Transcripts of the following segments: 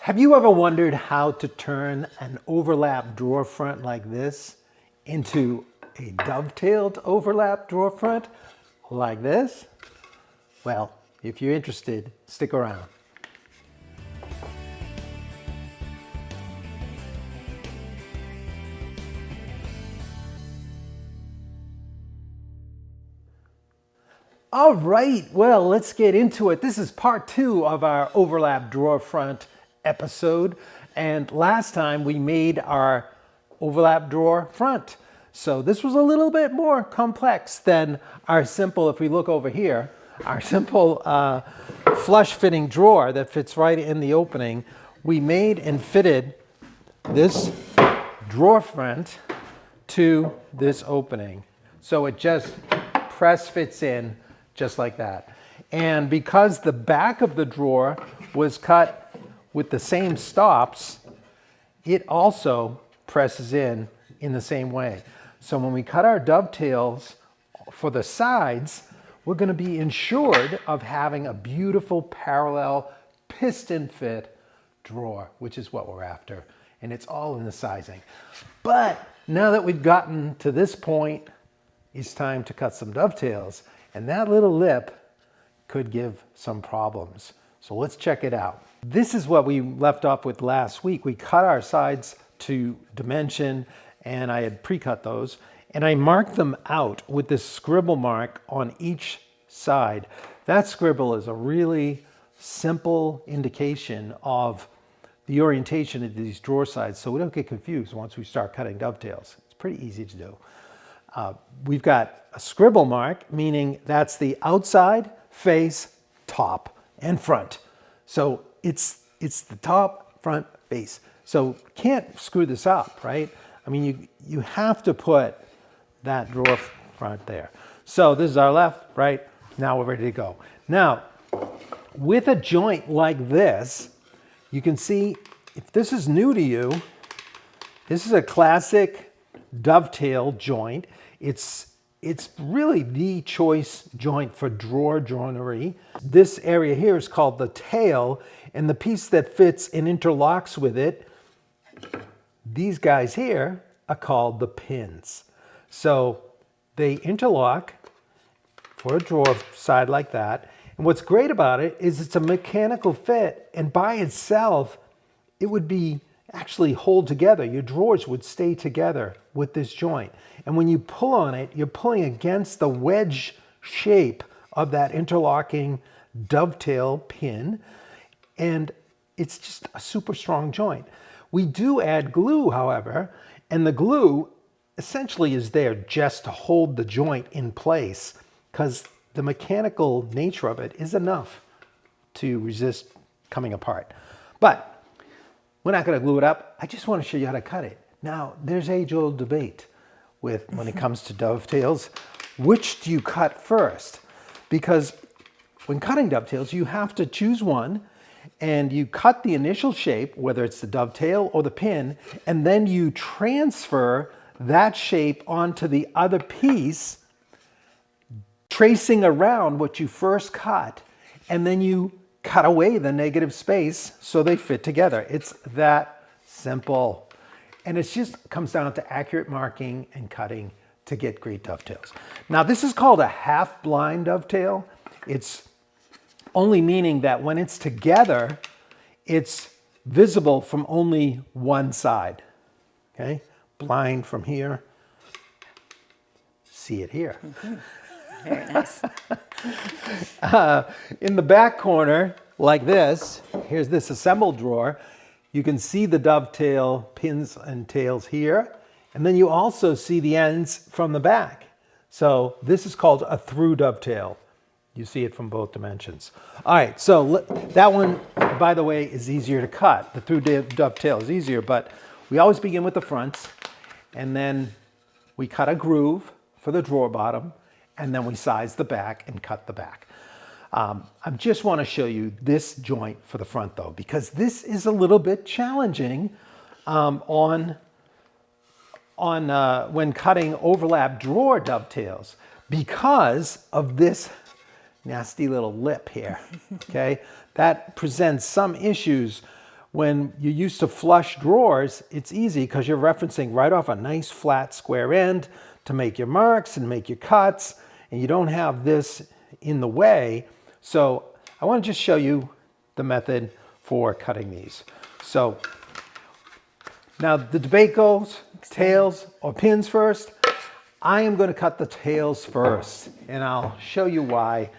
Have you ever wondered how to turn an overlap drawer front like this into a dovetailed overlap drawer front like this? Well, if you're interested, stick around. All right, well, let's get into it. This is part 2 of our overlap drawer front episode. And last time we made our overlap drawer front. So this was a little bit more complex than our simple, if we look over here, our simple flush fitting drawer that fits right in the opening. We made and fitted this drawer front to this opening. So it just press fits in just like that. And because the back of the drawer was cut with the same stops, it also presses in the same way. So when we cut our dovetails for the sides, we're going to be ensured of having a beautiful parallel piston fit drawer, which is what we're after. And it's all in the sizing. But now that we've gotten to this point, it's time to cut some dovetails. And that little lip could give some problems. So let's check it out. This is what we left off with last week. We cut our sides to dimension, and I had pre-cut those. And I marked them out with this scribble mark on each side. That scribble is a really simple indication of the orientation of these drawer sides, so we don't get confused once we start cutting dovetails. It's pretty easy to do. We've got a scribble mark, meaning that's the outside, face, top, and front. So it's the top, front, face. So can't screw this up, right? I mean, you have to put that drawer front there. So this is our left, right? Now we're ready to go. Now, with a joint like this, you can see, if this is new to you, this is a classic dovetail joint. It's really the choice joint for drawer joinery. This area here is called the tail, and the piece that fits and interlocks with it, these guys here are called the pins. So they interlock for a drawer side like that. And what's great about it is it's a mechanical fit, and by itself, it would be actually hold together. Your drawers would stay together with this joint. And when you pull on it, you're pulling against the wedge shape of that interlocking dovetail pin. And it's just a super strong joint. We do add glue, however, and the glue essentially is there just to hold the joint in place, because the mechanical nature of it is enough to resist coming apart. But we're not going to glue it up. I just want to show you how to cut it. Now, there's age-old debate when it comes to dovetails. Which do you cut first? Because when cutting dovetails, you have to choose one, and you cut the initial shape, whether it's the dovetail or the pin, and then you transfer that shape onto the other piece, tracing around what you first cut, and then you cut away the negative space so they fit together. It's that simple. And it just comes down to accurate marking and cutting to get great dovetails. Now, this is called a half-blind dovetail. It's only meaning that when it's together, it's visible from only one side. Okay? Blind from here. See it here. Mm-hmm. Very nice. In the back corner, like this, here's this assembled drawer. You can see the dovetail pins and tails here. And then you also see the ends from the back. So this is called a through dovetail. You see it from both dimensions. All right, so that one, by the way, is easier to cut. The through dovetail is easier, but we always begin with the fronts, and then we cut a groove for the drawer bottom, and then we size the back and cut the back. I just want to show you this joint for the front, though, because this is a little bit challenging when cutting overlap drawer dovetails, because of this nasty little lip here. Okay, that presents some issues when you're used to flush drawers, it's easy because you're referencing right off a nice flat square end to make your marks and make your cuts, and you don't have this in the way. So I want to just show you the method for cutting these. So now the debate goes, tails or pins first. I am going to cut the tails first, and I'll show you why.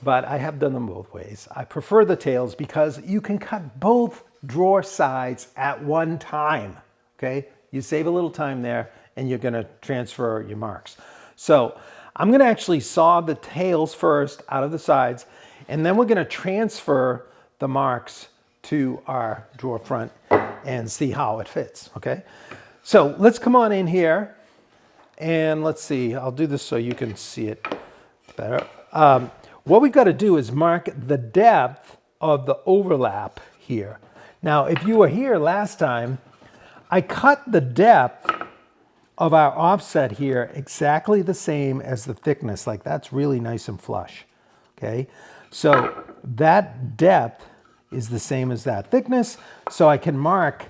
But I have done them both ways. I prefer the tails because you can cut both drawer sides at one time, okay? You save a little time there, and you're gonna transfer your marks. So I'm gonna actually saw the tails first out of the sides, and then we're gonna transfer the marks to our drawer front and see how it fits, okay? So let's come on in here, and let's see. I'll do this so you can see it better. What we've got to do is mark the depth of the overlap here. Now, if you were here last time, I cut the depth of our offset here exactly the same as the thickness. Like, that's really nice and flush, okay? So that depth is the same as that thickness. So I can mark,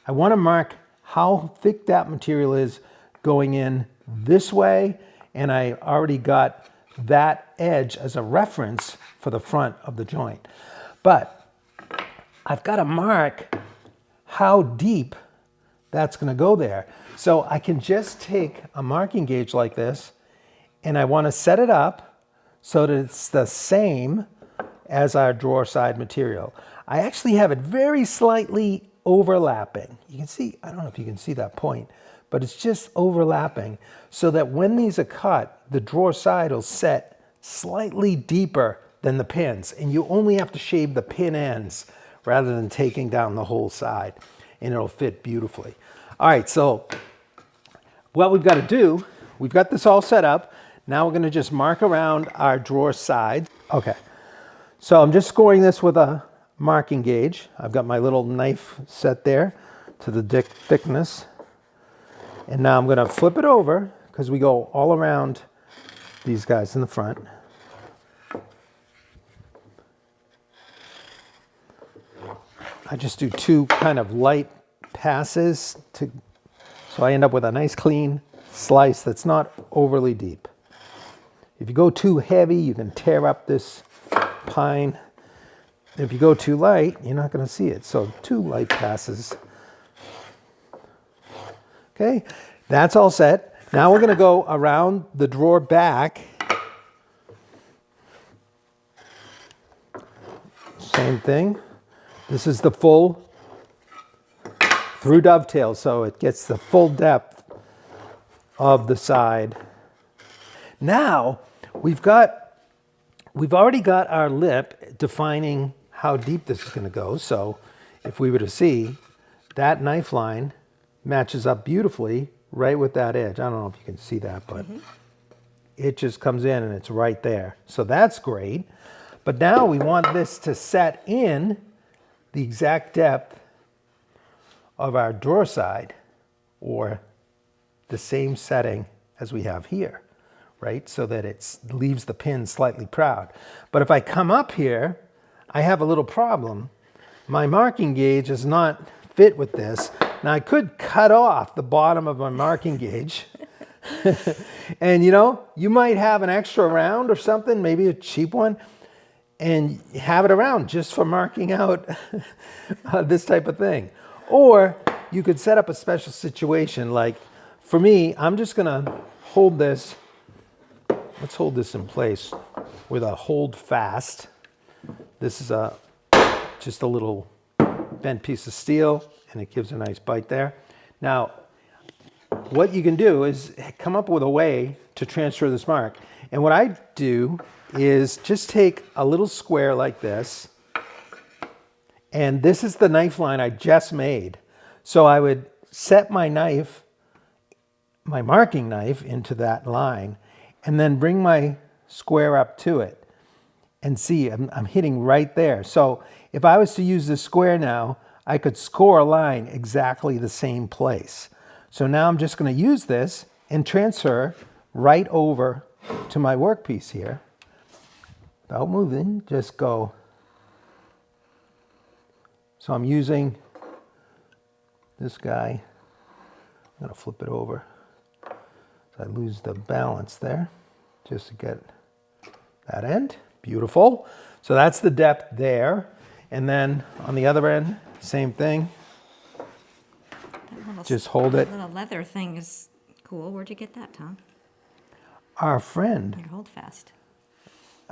I want to mark how thick that material is going in this way, and I already got that edge as a reference for the front of the joint. But I've got to mark how deep that's going to go there. So I can just take a marking gauge like this, and I want to set it up so that it's the same as our drawer side material. I actually have it very slightly overlapping. You can see, I don't know if you can see that point, but it's just overlapping so that when these are cut, the drawer side will set slightly deeper than the pins, and you only have to shave the pin ends rather than taking down the whole side, and it'll fit beautifully. All right, so what we've got to do, we've got this all set up. Now we're going to just mark around our drawer side. Okay, so I'm just scoring this with a marking gauge. I've got my little knife set there to the thickness. And now I'm going to flip it over because we go all around these guys in the front. I just do two kind of light passes so I end up with a nice clean slice that's not overly deep. If you go too heavy, you can tear up this pine. If you go too light, you're not going to see it. So two light passes. Okay, that's all set. Now we're going to go around the drawer back. Same thing. This is the full through dovetail, so it gets the full depth of the side. Now we've already got our lip defining how deep this is going to go. So if we were to see, that knife line matches up beautifully right with that edge. I don't know if you can see that, but it just comes in and it's right there. So that's great. But now we want this to set in the exact depth of our drawer side, or the same setting as we have here, right? So that it leaves the pin slightly proud. But if I come up here, I have a little problem. My marking gauge is not fit with this. Now I could cut off the bottom of my marking gauge and you might have an extra round or something, maybe a cheap one, and have it around just for marking out this type of thing. Or you could set up a special situation. Like for me, I'm just gonna hold this. Let's hold this in place with a hold fast. This is just a little bent piece of steel, and it gives a nice bite there. Now, what you can do is come up with a way to transfer this mark. And what I do is just take a little square like this, and this is the knife line I just made. So I would set my knife, my marking knife, into that line, and then bring my square up to it. And see, I'm hitting right there. So if I was to use this square now, I could score a line exactly the same place. So now I'm just going to use this and transfer right over to my workpiece here. Without moving, just go So I'm using this guy. I'm going to flip it over so I lose the balance there just to get that end. Beautiful. So that's the depth there. And then on the other end, same thing. Just hold it. That little leather thing is cool. Where'd you get that, Tom? Our friend, Your hold fast.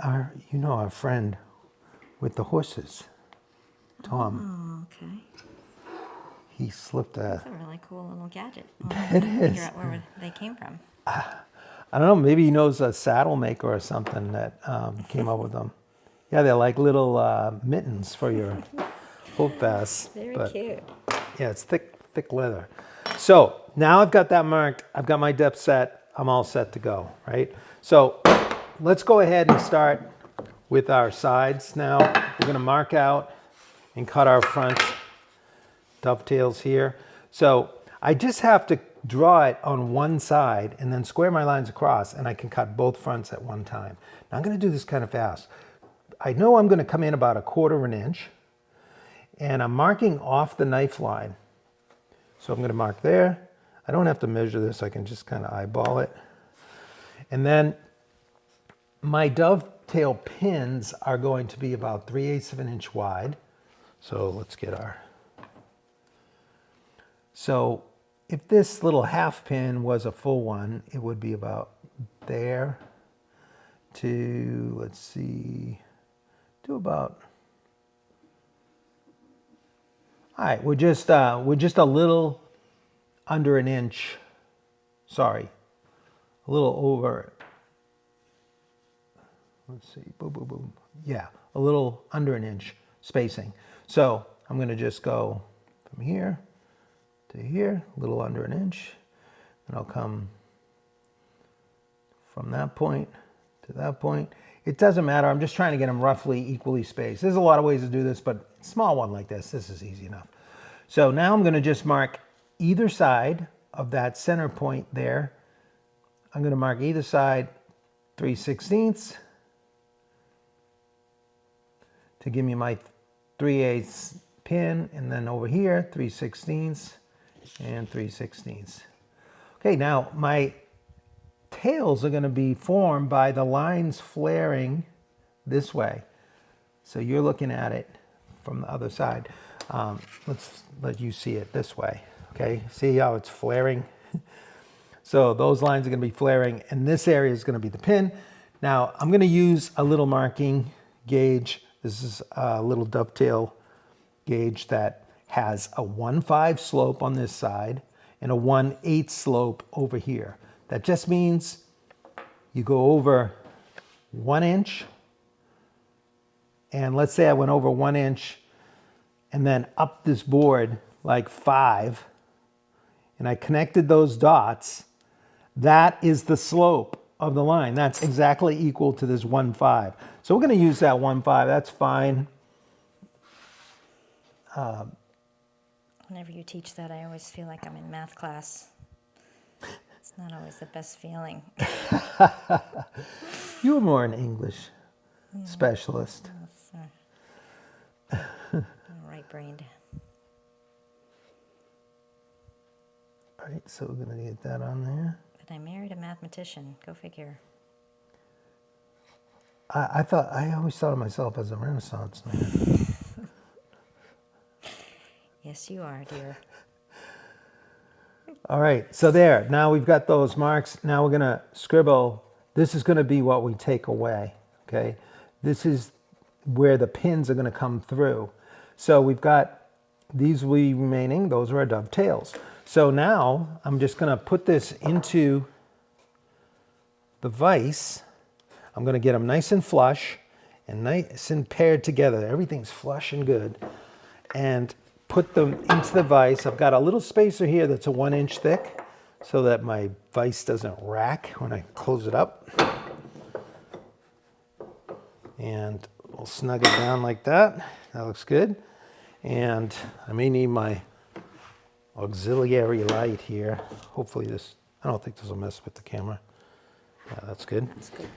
our friend with the horses, Tom. Oh, okay. He slipped a... That's a really cool little gadget. It is. Figure out where they came from. I don't know, maybe he knows a saddle maker or something that came up with them. Yeah, they're like little mittens for your hold fast. Very cute. Yeah, it's thick leather. So now I've got that marked. I've got my depth set. I'm all set to go, right? So let's go ahead and start with our sides now. We're going to mark out and cut our front dovetails here. So I just have to draw it on one side and then square my lines across, and I can cut both fronts at one time. Now I'm going to do this kind of fast. I know I'm going to come in about 1/4 inch, and I'm marking off the knife line. So I'm going to mark there. I don't have to measure this. I can just kind of eyeball it. And then my dovetail pins are going to be about 3/8 of an inch wide. So let's get our... So if this little half pin was a full one, it would be about there to, let's see, do about... All right, we're just a little under an inch, sorry, a little over, let's see, boom, boom, boom. Yeah, a little under an inch spacing. So I'm going to just go from here to here, a little under an inch, and I'll come from that point to that point. It doesn't matter. I'm just trying to get them roughly equally spaced. There's a lot of ways to do this, but a small one like this is easy enough. So now I'm going to just mark either side of that center point there. I'm going to mark either side 3/16 to give me my 3/8 pin, and then over here 3/16 and 3/16. Okay, now my tails are going to be formed by the lines flaring this way. So you're looking at it from the other side. Let's let you see it this way. Okay, see how it's flaring? So those lines are going to be flaring, and this area is going to be the pin. Now I'm going to use a little marking gauge. This is a little dovetail gauge that has a 1/5 slope on this side and a 1/8 slope over here. That just means you go over 1 inch, and let's say I went over 1 inch and then up this board like 5, and I connected those dots. That is the slope of the line. That's exactly equal to this 1/5. So we're going to use that 1/5. That's fine. Whenever you teach that, I always feel like I'm in math class. It's not always the best feeling. You were more an English specialist. I'm right-brained. All right, so we're going to get that on there. But I married a mathematician. Go figure. I always thought of myself as a Renaissance man. Yes, you are, dear. All right, so there. Now we've got those marks. Now we're going to scribble. This is going to be what we take away, okay? This is where the pins are going to come through. So we've got these remaining. Those are our dovetails. So now I'm just going to put this into the vise. I'm going to get them nice and flush and nice and paired together. Everything's flush and good. And put them into the vise. I've got a little spacer here that's a 1 inch thick so that my vise doesn't rack when I close it up. And we'll snug it down like that. That looks good. And I may need my auxiliary light here. Hopefully this, I don't think this will mess with the camera. Yeah, that's good. That's good.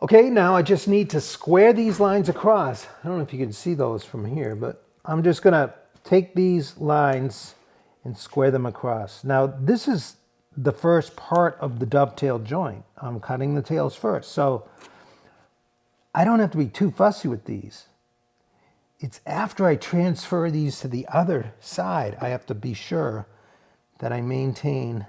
Okay, now I just need to square these lines across. I don't know if you can see those from here, but I'm just gonna take these lines and square them across. Now this is the first part of the dovetail joint. I'm cutting the tails first, so I don't have to be too fussy with these. It's after I transfer these to the other side, I have to be sure that I maintain,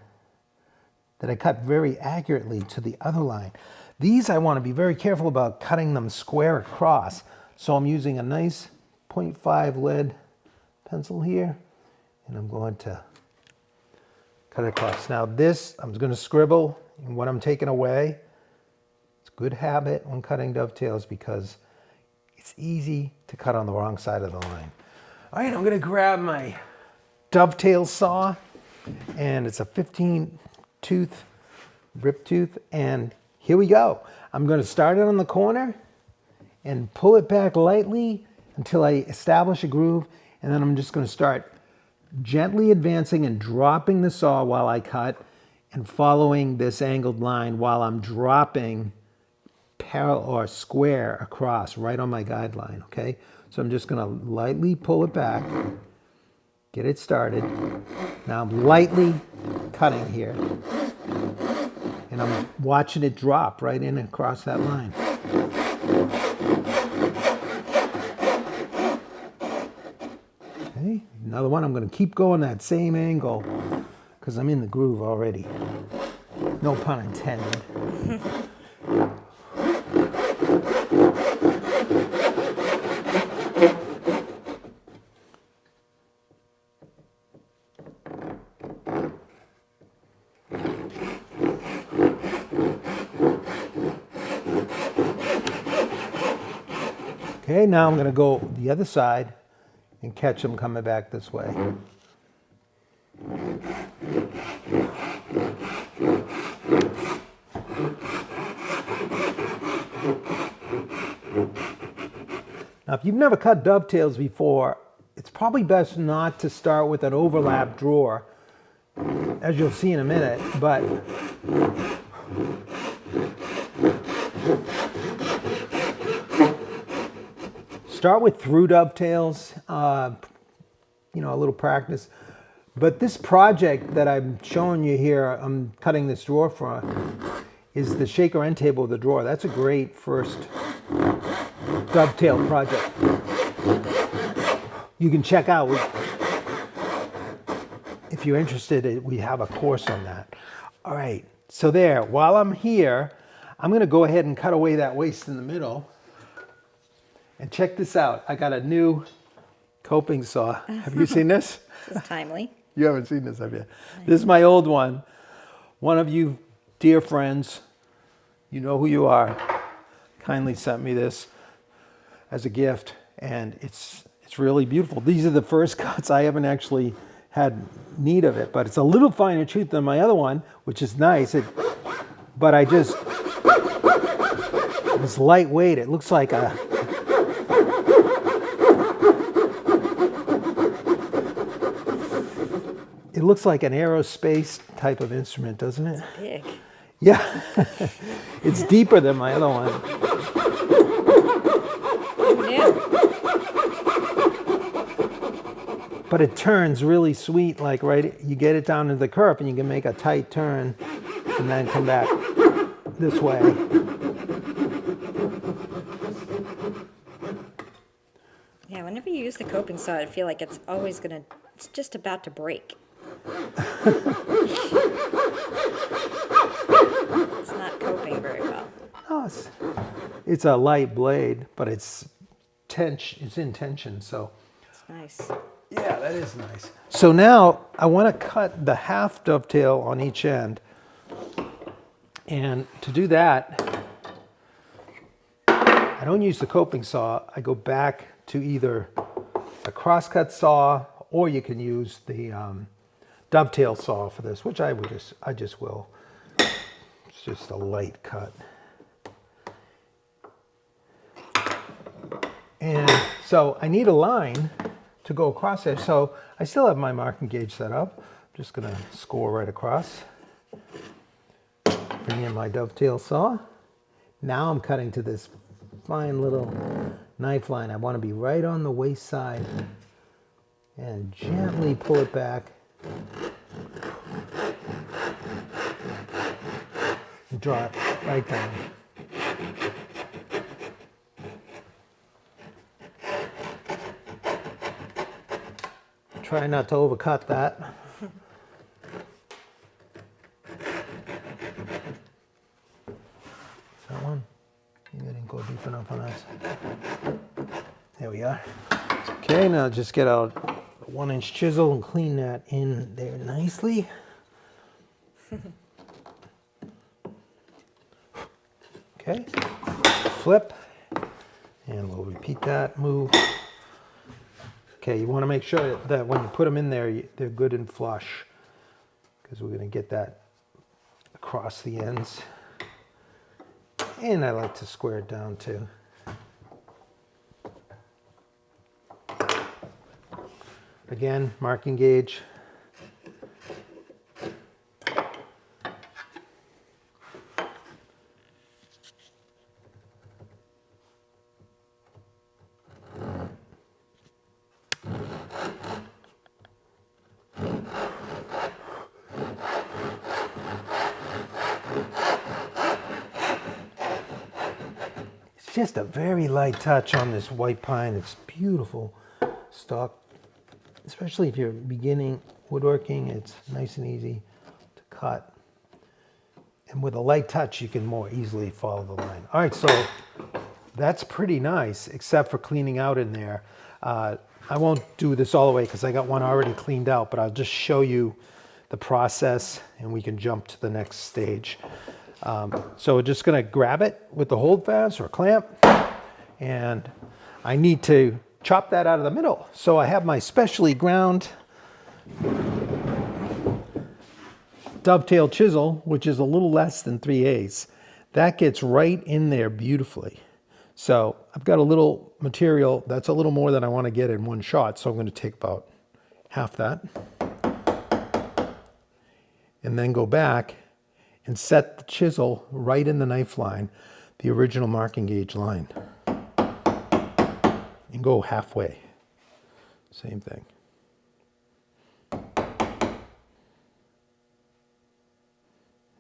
that I cut very accurately to the other line. These I want to be very careful about cutting them square across. So I'm using a nice 0.5 lead pencil here, and I'm going to cut it across. Now this, I'm going to scribble and what I'm taking away. It's a good habit when cutting dovetails because it's easy to cut on the wrong side of the line. All right, I'm going to grab my dovetail saw, and it's a 15 tooth, rip tooth, and here we go. I'm going to start it on the corner and pull it back lightly until I establish a groove, and then I'm just going to start gently advancing and dropping the saw while I cut and following this angled line while I'm dropping parallel or square across right on my guideline, okay? So I'm just going to lightly pull it back, get it started. Now I'm lightly cutting here, and I'm watching it drop right in across that line. Okay, another one. I'm going to keep going that same angle because I'm in the groove already. No pun intended. Okay, now I'm going to go the other side and catch them coming back this way. Now, if you've never cut dovetails before, it's probably best not to start with an overlap drawer, as you'll see in a minute, but start with through dovetails, you know, a little practice. But this project that I'm showing you here, I'm cutting this drawer for, is the shaker end table of the drawer. That's a great first dovetail project. You can check out, if you're interested, we have a course on that. All right, so there, while I'm here, I'm gonna go ahead and cut away that waste in the middle. And check this out. I got a new coping saw. Have you seen this? It's timely. You haven't seen this, have you? This is my old one. One of you dear friends, you know who you are, kindly sent me this as a gift, and it's really beautiful. These are the first cuts. I haven't actually had need of it, but it's a little finer tooth than my other one, which is nice. But I just, it's lightweight. It looks like a, it looks like an aerospace type of instrument, doesn't it? It's big. Yeah, it's deeper than my other one. Yeah. But it turns really sweet, like right, you get it down to the curve and you can make a tight turn and then come back this way. Yeah, whenever you use the coping saw, I feel like it's just about to break. It's not coping very well. Oh, it's a light blade, but it's in tension, so. It's nice. Yeah, that is nice. So now I want to cut the half dovetail on each end. And to do that, I don't use the coping saw. I go back to either a crosscut saw, or you can use the dovetail saw for this, which I just will. It's just a light cut. And so I need a line to go across there. So I still have my marking gauge set up. I'm just gonna score right across. Bring in my dovetail saw. Now I'm cutting to this fine little knife line. I want to be right on the waist side and gently pull it back. And draw it right down. Try not to overcut that. That one? You didn't go deep enough on us. There we are. Okay, now just get out a 1-inch chisel and clean that in there nicely. Okay, flip, and we'll repeat that move. Okay, you want to make sure that when you put them in there, they're good and flush, because we're going to get that across the ends. And I like to square it down too. Again, marking gauge. Just a very light touch on this white pine. It's beautiful stock, especially if you're beginning woodworking. It's nice and easy to cut, and with a light touch you can more easily follow the line. All right, so that's pretty nice, except for cleaning out in there. I won't do this all the way because I got one already cleaned out, but I'll just show you the process and we can jump to the next stage. So we're just going to grab it with the holdfast or clamp, and I need to chop that out of the middle. So I have my specially ground dovetail chisel, which is a little less than 3/8. That gets right in there beautifully. So I've got a little material that's a little more than I want to get in one shot, so I'm going to take about half that and then go back and set the chisel right in the knife line, the original marking gauge line, and go halfway. Same thing.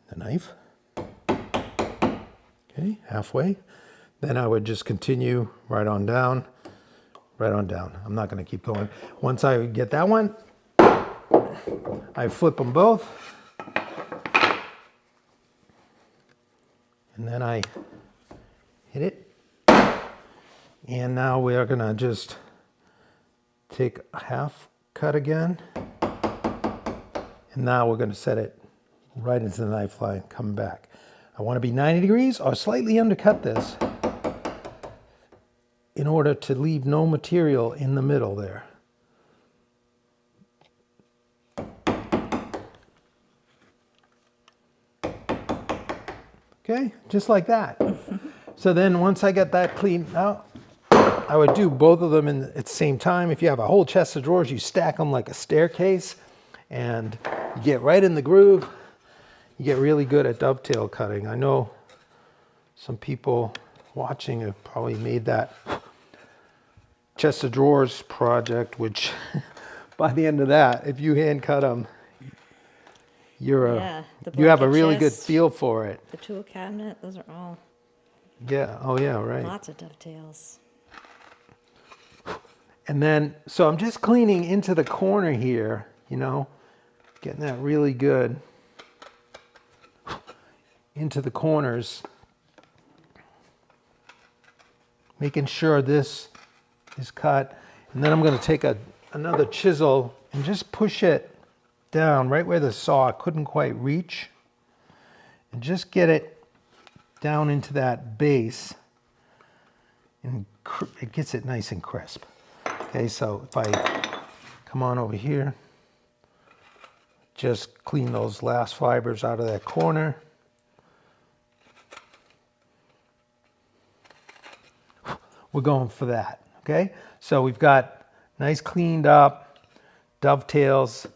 The knife. Okay, halfway. Then I would just continue right on down, right on down. I'm not going to keep going. Once I get that one, I flip them both. And then I hit it. And now we are going to just take a half cut again. And now we're going to set it right into the knife line, coming back. I want to be 90 degrees or slightly undercut this in order to leave no material in the middle there. Okay, just like that. So then once I get that cleaned out, I would do both of them at the same time. If you have a whole chest of drawers, you stack them like a staircase and you get right in the groove. You get really good at dovetail cutting. I know some people watching have probably made that chest of drawers project, which by the end of that, if you hand cut them, you have a really good feel for it. The tool cabinet, those are all Yeah, oh yeah, right. lots of dovetails. And then, so I'm just cleaning into the corner here, you know, getting that really good into the corners, making sure this is cut. And then I'm going to take another chisel and just push it down right where the saw couldn't quite reach, and just get it down into that base, and it gets it nice and crisp. Okay, so if I come on over here, just clean those last fibers out of that corner. We're going for that, okay? So we've got nice cleaned up dovetails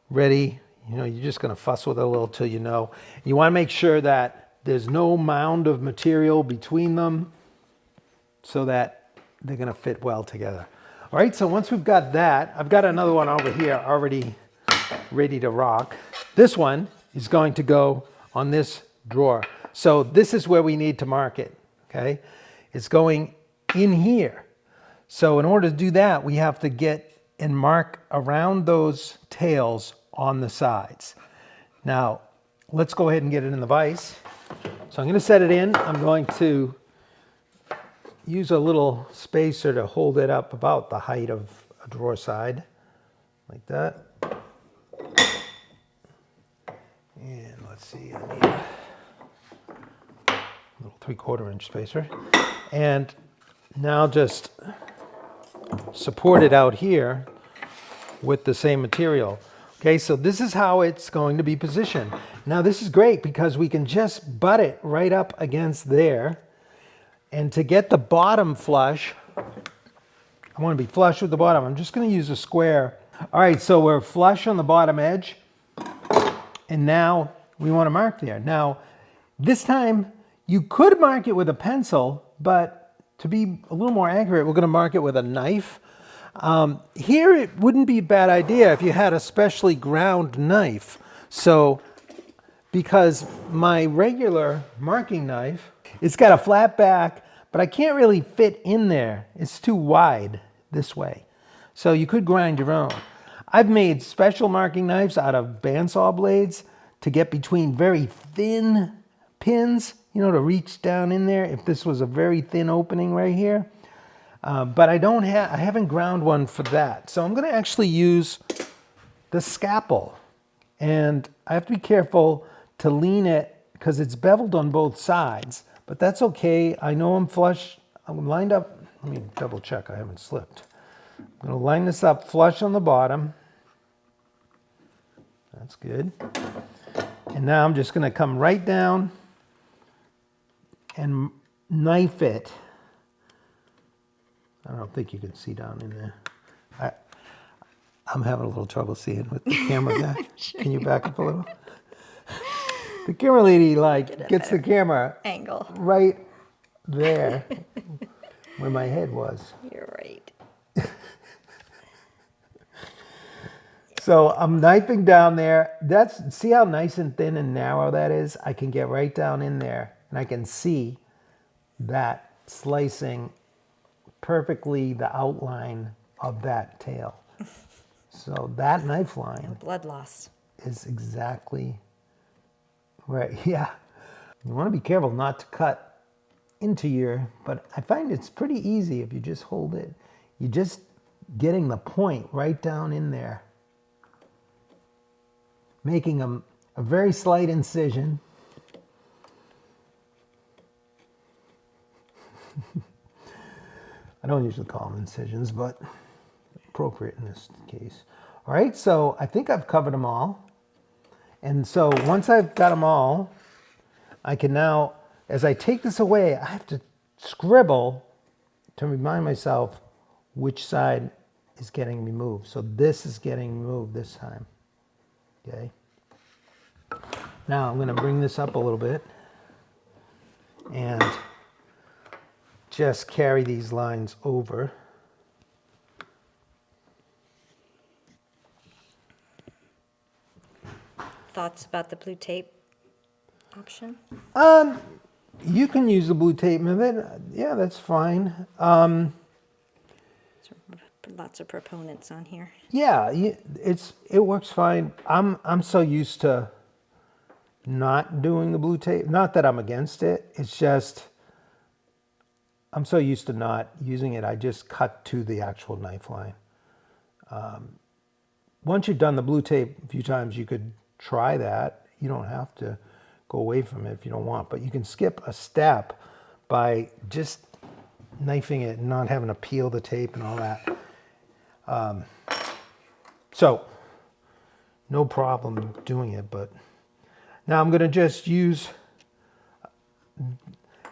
ready. You know, you're just gonna fuss with it a little till you know. You wanna make sure that there's no mound of material between them. so that they're going to fit well together. All right, so once we've got that, I've got another one over here already ready to rock. This one is going to go on this drawer. So this is where we need to mark it, okay? It's going in here. So in order to do that, we have to get and mark around those tails on the sides. Now, let's go ahead and get it in the vise. So I'm going to set it in. I'm going to use a little spacer to hold it up about the height of a drawer side, like that. And let's see, I need a little 3/4 inch spacer. And now just support it out here with the same material. Okay, so this is how it's going to be positioned. Now this is great because we can just butt it right up against there. And to get the bottom flush, I want to be flush with the bottom. I'm just going to use a square. All right, so we're flush on the bottom edge. And now we want to mark there. Now, this time you could mark it with a pencil, but to be a little more accurate, we're going to mark it with a knife. Here, it wouldn't be a bad idea if you had a specially ground knife. So, because my regular marking knife, it's got a flat back, but I can't really fit in there. It's too wide this way. So you could grind your own. I've made special marking knives out of bandsaw blades to get between very thin pins, you know, to reach down in there if this was a very thin opening right here. But I haven't ground one for that. So I'm going to actually use the scalpel. And I have to be careful to lean it because it's beveled on both sides. But that's okay. I know I'm flush. I'm lined up. Let me double check I haven't slipped. I'm going to line this up flush on the bottom. That's good. And now I'm just going to come right down and knife it. I don't think you can see down in there. I'm having a little trouble seeing with the camera back. Can you back up a little? The camera lady gets the camera angle right there where my head was. You're right. So I'm knifing down there. See how nice and thin and narrow that is? I can get right down in there and I can see that slicing perfectly the outline of that tail. So that knife line. No blood loss. Is exactly right. Yeah. You want to be careful not to cut into but I find it's pretty easy if you just hold it. You're just getting the point right down in there. Making a very slight incision. I don't usually call them incisions, but appropriate in this case. All right, so I think I've covered them all. And so once I've got them all, I can now, as I take this away, I have to scribble to remind myself which side is getting removed. So this is getting removed this time. Okay. Now I'm going to bring this up a little bit and just carry these lines over. Thoughts about the blue tape option? You can use the blue tape method. Yeah, that's fine. Lots of proponents on here. Yeah, it works fine. I'm so used to not doing the blue tape. Not that I'm against it. It's just I'm so used to not using it. I just cut to the actual knife line. Once you've done the blue tape a few times, you could try that. You don't have to go away from it if you don't want, but you can skip a step by just knifing it and not having to peel the tape and all that. So no problem doing it, but now I'm going to just use,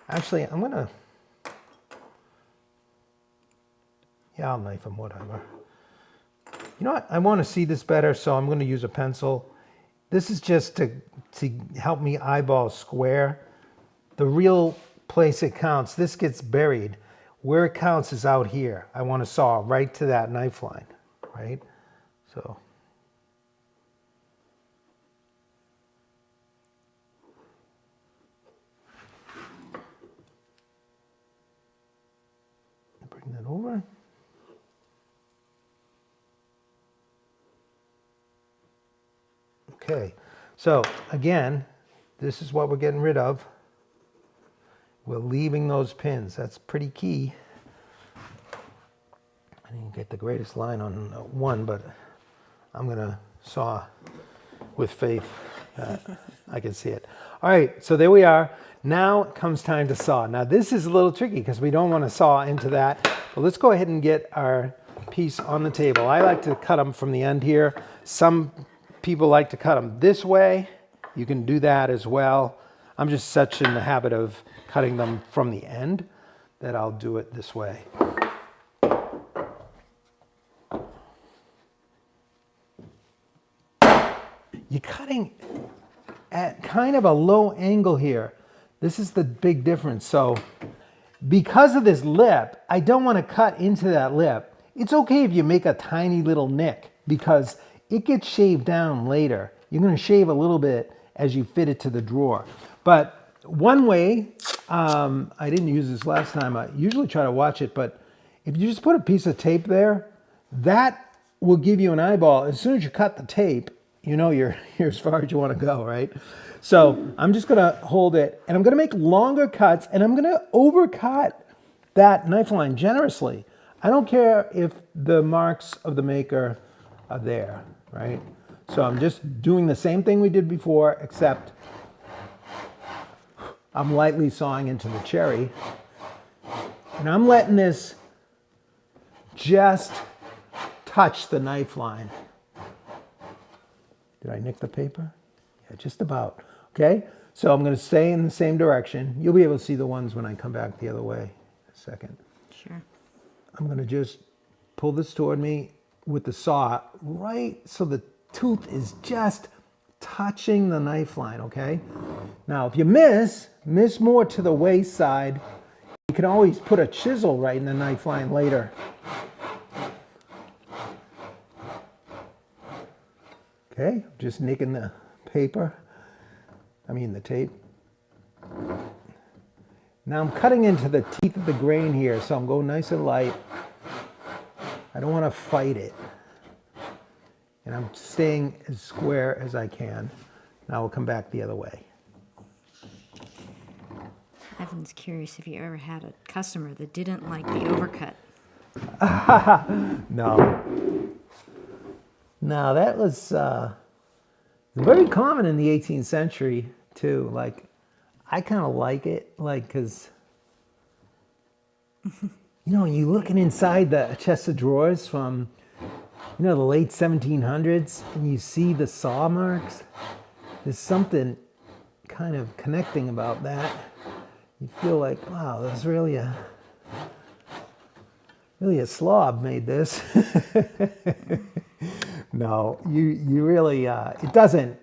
actually I'm going to, yeah, I'll knife them, whatever. You know what? I want to see this better, so I'm going to use a pencil. This is just to help me eyeball square. The real place it counts, this gets buried. where it counts is out here. I want to saw right to that knife line, right? So. Bring that over. Okay, so again, this is what we're getting rid of. We're leaving those pins. That's pretty key. I didn't get the greatest line on one, but I'm gonna saw with faith that I can see it. All right, so there we are. Now it comes time to saw. Now this is a little tricky because we don't want to saw into that, but let's go ahead and get our piece on the table. I like to cut them from the end here. Some people like to cut them this way. You can do that as well. I'm just such in the habit of cutting them from the end that I'll do it this way. You're cutting at kind of a low angle here. This is the big difference. So because of this lip, I don't want to cut into that lip. It's okay if you make a tiny little nick because it gets shaved down later. You're going to shave a little bit as you fit it to the drawer. But one way, I didn't use this last time. I usually try to watch it, but if you just put a piece of tape there, that will give you an eyeball. As soon as you cut the tape, you know you're as far as you want to go, right? So I'm just going to hold it, and I'm going to make longer cuts, and I'm going to overcut that knife line generously. I don't care if the marks of the maker are there, right? So I'm just doing the same thing we did before, except I'm lightly sawing into the cherry. And I'm letting this just touch the knife line. Did I nick the paper? Yeah, just about. Okay, so I'm going to stay in the same direction. You'll be able to see the ones when I come back the other way in a second. Sure. I'm going to just pull this toward me with the saw right so the tooth is just touching the knife line, okay? Now, if you miss more to the waist side, you can always put a chisel right in the knife line later. Okay, just nicking the paper. The tape. Now I'm cutting into the teeth of the grain here, so I'm going nice and light. I don't want to fight it. And I'm staying as square as I can. Now we'll come back the other way. Evan's curious if you ever had a customer that didn't like the overcut. No, that was very common in the 18th century too. Like, I kind of like it, like, because, you're looking inside the chest of drawers from, the late 1700s, and you see the saw marks. There's something kind of connecting about that. You feel like, wow, that's really a slob made this. No, you really, it doesn't,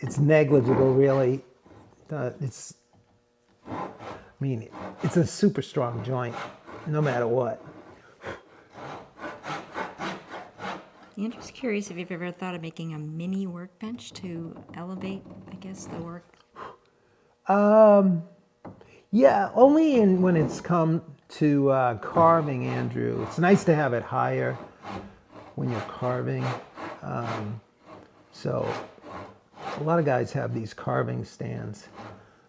it's negligible really. It's a super strong joint, no matter what. I'm just curious if you've ever thought of making a mini workbench to elevate, I guess, the work. Yeah, only when it's come to carving, Andrew. It's nice to have it higher when you're carving. So a lot of guys have these carving stands.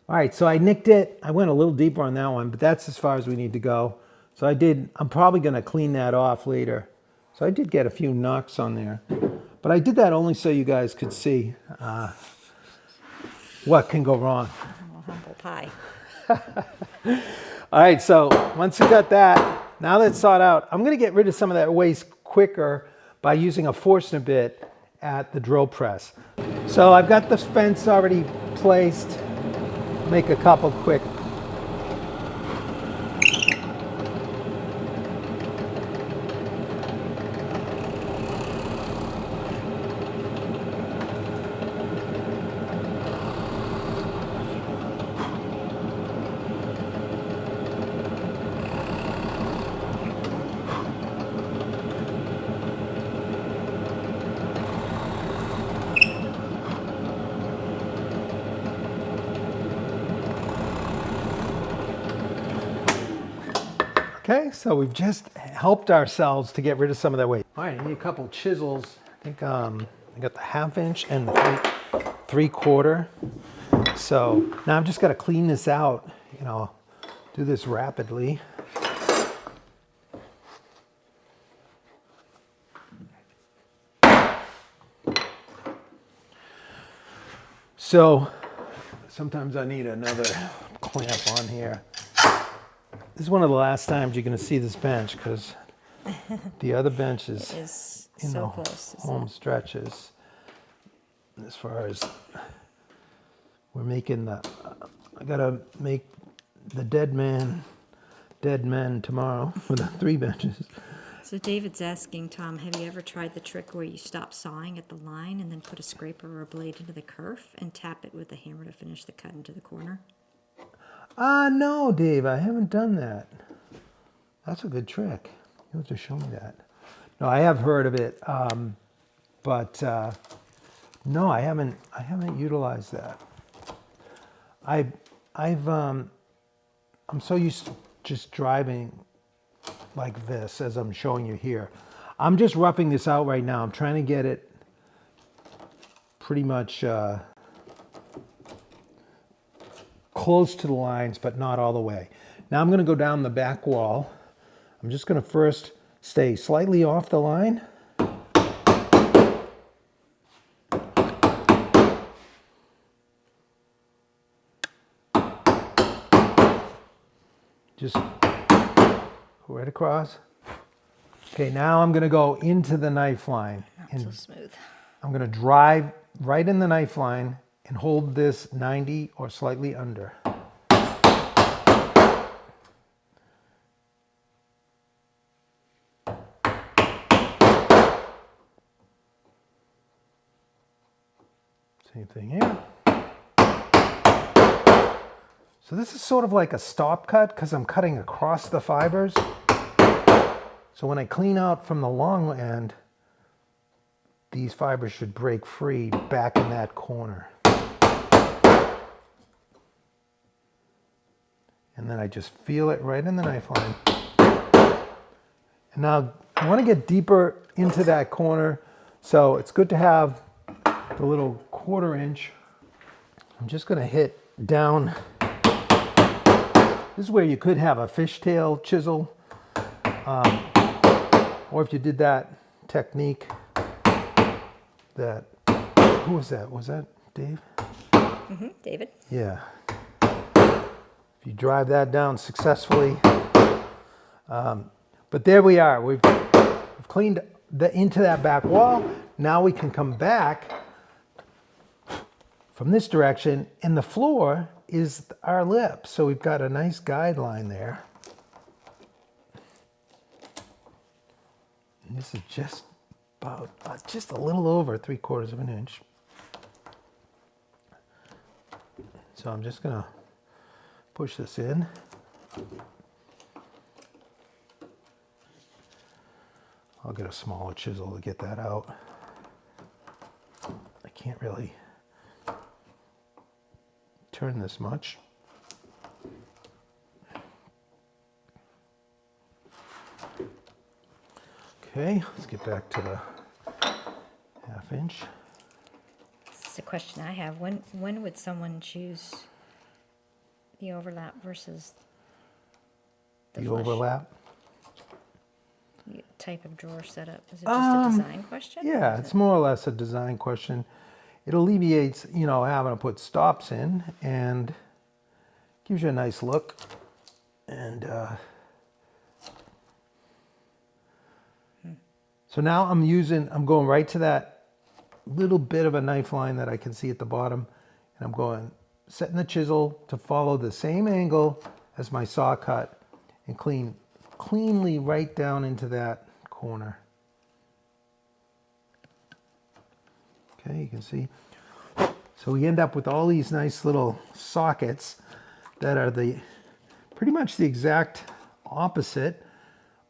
All right, so I nicked it. I went a little deeper on that one, but that's as far as we need to go. So I'm probably going to clean that off later. So I did get a few knocks on there. But I did that only so you guys could see what can go wrong. Oh, humble pie. All right, so once we got that, now that's sawed out, I'm going to get rid of some of that waste quicker by using a Forstner bit at the drill press. So I've got the fence already placed. Make a couple quick. Okay, so we've just helped ourselves to get rid of some of that weight. All right, I need a couple chisels. I think I got the 1/2 inch and the 3/4. So now I've just got to clean this out, you know, do this rapidly. So sometimes I need another clamp on here. This is one of the last times you're going to see this bench because the other bench is you so know, close, home stretches. As far as we're making the, I gotta make the dead men tomorrow with the 3 benches. So David's asking, Tom, have you ever tried the trick where you stop sawing at the line and then put a scraper or a blade into the kerf and tap it with the hammer to finish the cut into the corner? No, Dave, I haven't done that. That's a good trick. You have to show me that. No, I have heard of it, but no, I haven't utilized that. I'm so used to just driving like this as I'm showing you here. I'm just roughing this out right now. I'm trying to get it pretty much close to the lines, but not all the way. Now I'm going to go down the back wall. I'm just going to first stay slightly off the line. Just go right across. Okay, now I'm going to go into the knife line. Not so smooth. I'm going to drive right in the knife line and hold this 90 or slightly under. Same thing here. So this is sort of like a stop cut because I'm cutting across the fibers. So when I clean out from the long end, these fibers should break free back in that corner. And then I just feel it right in the knife line. And now I want to get deeper into that corner, so it's good to have the little 1/4 inch. I'm just going to hit down. This is where you could have a fishtail chisel, or if you did that technique that, who was that? Was that Dave? Mm-hmm, David. Yeah. If you drive that down successfully. But there we are. We've cleaned into that back wall. Now we can come back from this direction, and the floor is our lip. So we've got a nice guideline there. And this is just about, just a little over 3/4 inch. So I'm just gonna push this in. I'll get a smaller chisel to get that out. I can't really turn this much. Okay, let's get back to the 1/2 inch. This is a question I have. When would someone choose the overlap versus The flush overlap? type of drawer setup? Is it just a design question? Yeah, it's more or less a design question. It alleviates, you know, having to put stops in and gives you a nice look. And so now I'm going right to that little bit of a knife line that I can see at the bottom. And I'm setting the chisel to follow the same angle as my saw cut and cleanly right down into that corner. Okay, you can see. So we end up with all these nice little sockets that are pretty much the exact opposite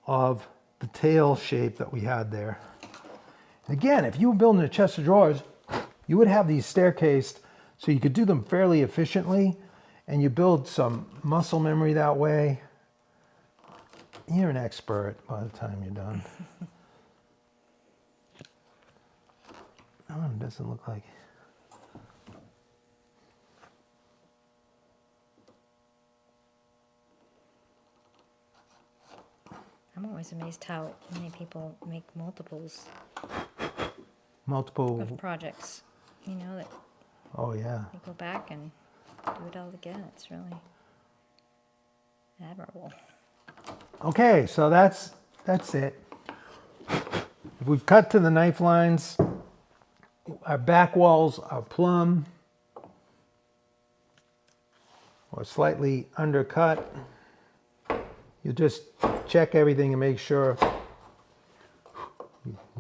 of the tail shape that we had there. Again, if you were building a chest of drawers, you would have these staircased so you could do them fairly efficiently, and you build some muscle memory that way. You're an expert by the time you're done. Oh, it doesn't look like. I'm always amazed how many people make multiples Multiple. of projects. You know, that Oh, yeah. they go back and do it all again. It's really admirable. Okay, so that's it. If we've cut to the knife lines, our back walls are plumb or slightly undercut. You just check everything and make sure.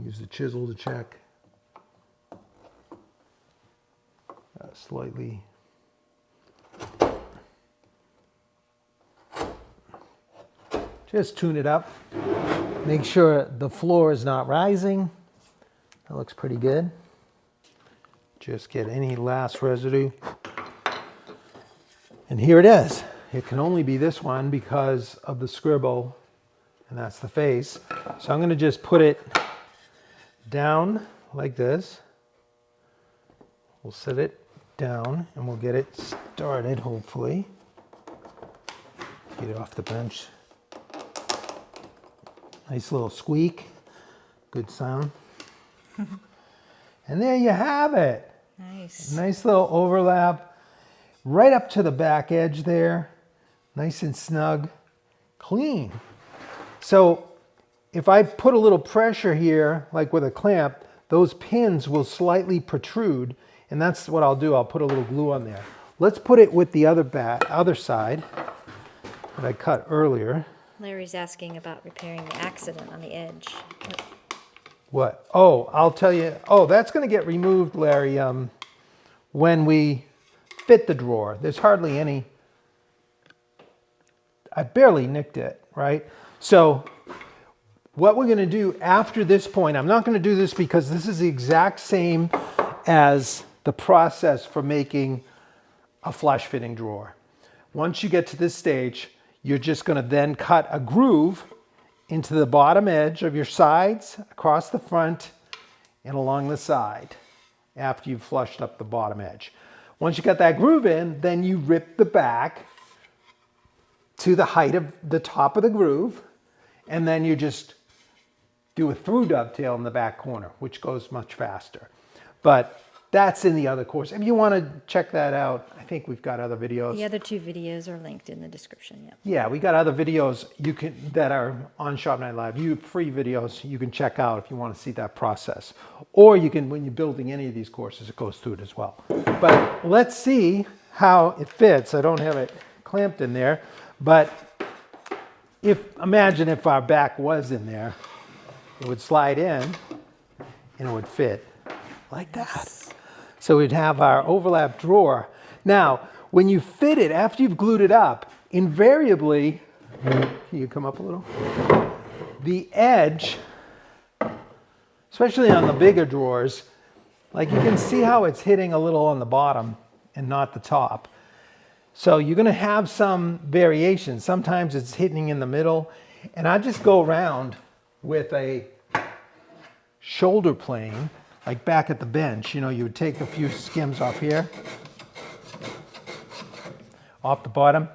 Use the chisel to check. Slightly. Just tune it up. Make sure the floor is not rising. That looks pretty good. Just get any last residue. And here it is. It can only be this one because of the scribble, and that's the face. So I'm going to just put it down like this. We'll set it down and we'll get it started, hopefully. Get it off the bench. Nice little squeak. Good sound. And there you have it. Nice. Nice little overlap right up to the back edge there. Nice and snug. Clean. So if I put a little pressure here, like with a clamp, those pins will slightly protrude, and that's what I'll do. I'll put a little glue on there. Let's put it with the other side that I cut earlier. Larry's asking about repairing the accident on the edge. What? Oh, I'll tell you. Oh, that's going to get removed, Larry, when we fit the drawer. There's hardly any. I barely nicked it, right? So what we're going to do after this point, I'm not going to do this because this is the exact same as the process for making a flush fitting drawer. Once you get to this stage, you're just going to then cut a groove into the bottom edge of your sides, across the front, and along the side after you've flushed up the bottom edge. Once you got that groove in, then you rip the back to the height of the top of the groove, and then you just do a through dovetail in the back corner, which goes much faster. But that's in the other course. If you want to check that out, I think we've got other videos. The other two videos are linked in the description. Yep. Yeah, we got other videos that are on Shop Night Live. Free videos you can check out if you want to see that process. Or you can, when you're building any of these courses, it goes through it as well. But let's see how it fits. I don't have it clamped in there, but imagine if our back was in there, it would slide in and it would fit like that. So we'd have our overlap drawer. Now, when you fit it, after you've glued it up, invariably, can you come up a little? The edge, especially on the bigger drawers, like you can see how it's hitting a little on the bottom and not the top. So you're going to have some variation. Sometimes it's hitting in the middle. And I just go around with a shoulder plane, like back at the bench. You know, you would take a few skims off here, off the bottom,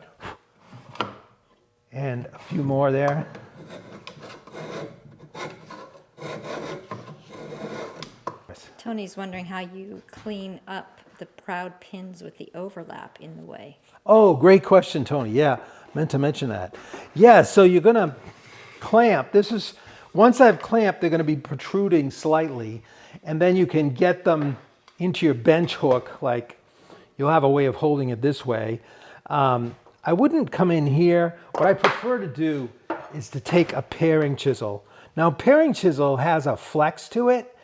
and a few more there. Tony's wondering how you clean up the proud pins with the overlap in the way. Oh, great question, Tony. Yeah, meant to mention that. Yeah, so you're going to clamp. Once I've clamped, they're going to be protruding slightly, and then you can get them into your bench hook, like you'll have a way of holding it this way. I wouldn't come in here. What I prefer to do is to take a paring chisel. Now, paring chisel has a flex to it,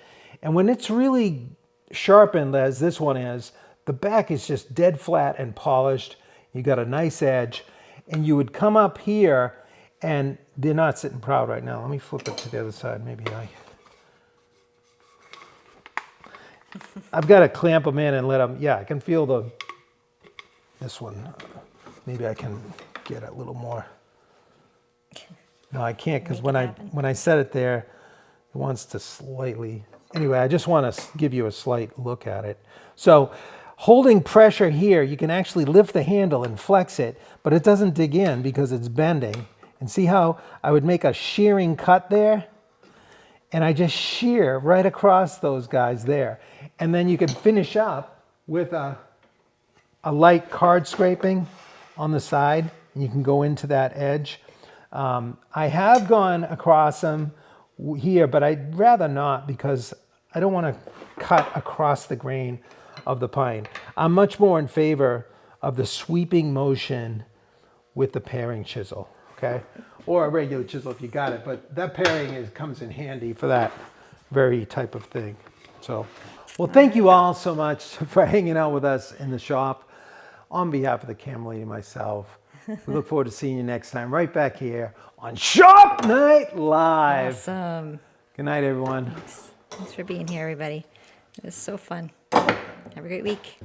and when it's really sharpened, as this one is, the back is just dead flat and polished. You got a nice edge, and you would come up here, and they're not sitting proud right now. Let me flip it to the other side. Maybe I've got to clamp them in and let them, yeah, I can feel this one. Maybe I can get a little more. No, I can't because Make it when happen. I set it there, it wants to slightly. Anyway, I just want to give you a slight look at it. So, holding pressure here, you can actually lift the handle and flex it, but it doesn't dig in because it's bending. And see how I would make a shearing cut there? And I just shear right across those guys there. And then you can finish up with a light card scraping on the side, and you can go into that edge. I have gone across them here, but I'd rather not because I don't want to cut across the grain of the pine. I'm much more in favor of the sweeping motion with the paring chisel, okay? Or a regular chisel if you got it, but that paring comes in handy for that very type of thing. So, well, thank you all so much for hanging out with us in the shop. On behalf of the camera lady and myself, we look forward to seeing you next time right back here on Shop Night Live. Awesome. Good night, everyone. Thanks for being here, everybody. It was so fun. Have a great week.